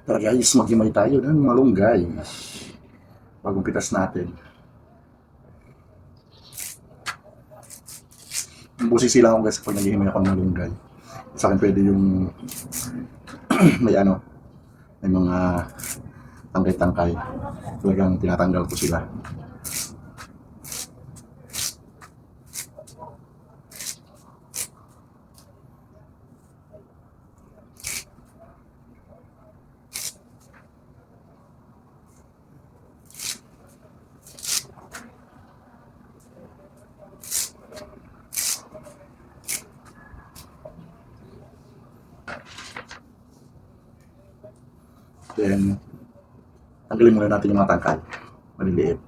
Tara guys, maghimay tayo ng malunggay. Bagong pitas natin. Busisi lang ako guys pag naghihimay ako ng malunggay. Sa akin pwede yung may ano, may mga tangkay-tangkay. Talagang tinatanggal ko sila. Then, tanggalin muna natin yung mga tangkay. Maliliit.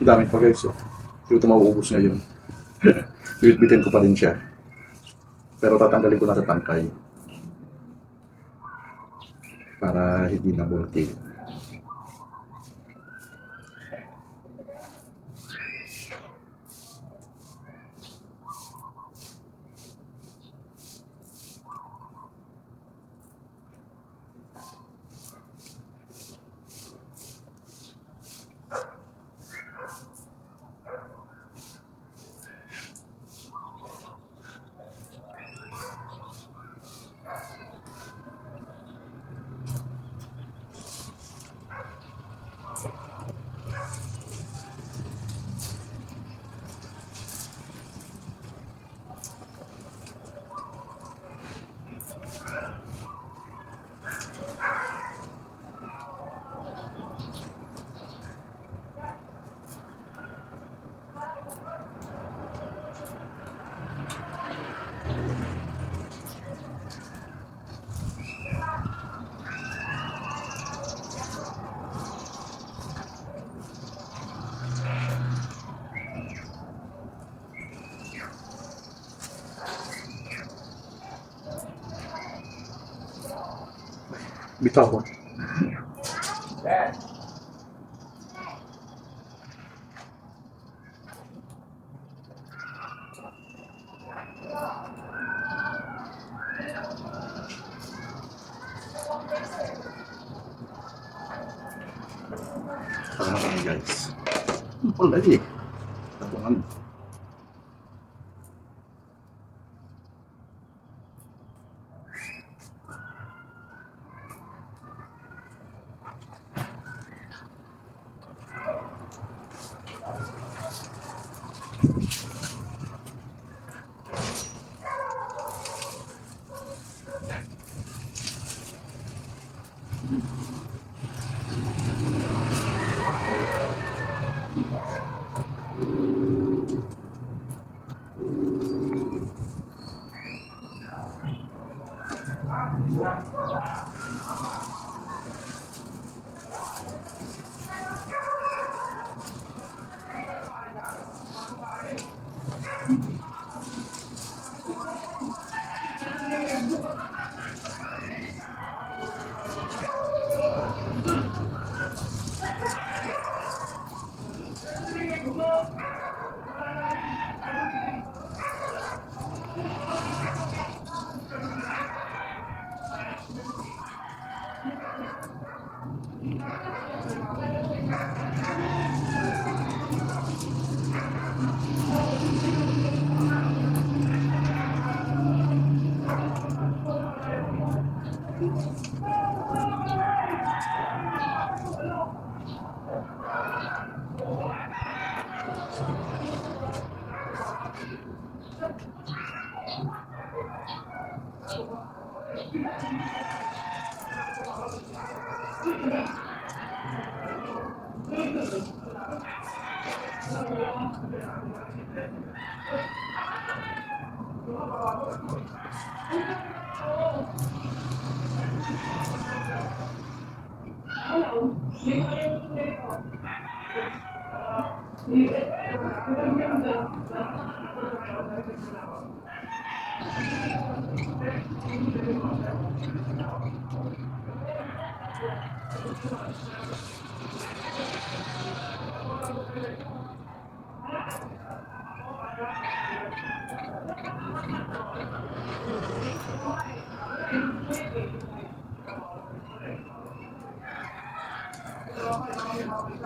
Ang dami pa guys, oh. Hindi ito mauubos ngayon. Bibit-bitin ko pa rin siya. Pero tatanggalin ko na sa tangkay. Para hindi na bulky. Bitaw ko. Tara kami guys. Wala eh. Tapungan.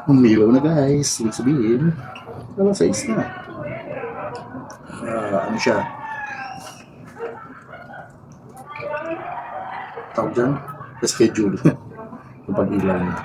Umilaw na guys. Ibig sabihin, alas 6 na. Ano siya? Tawag dyan? Schedule. Yung pag-ilaw niya.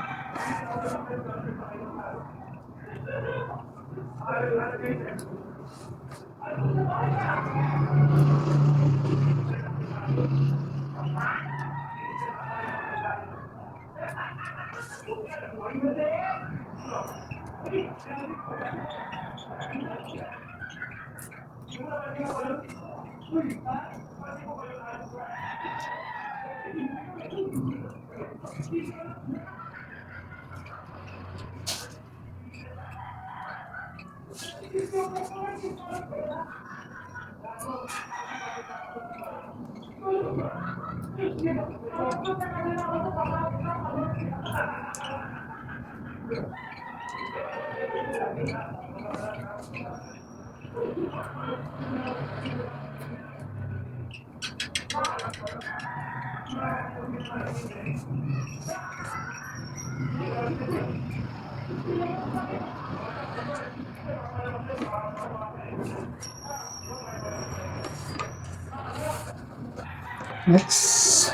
Next.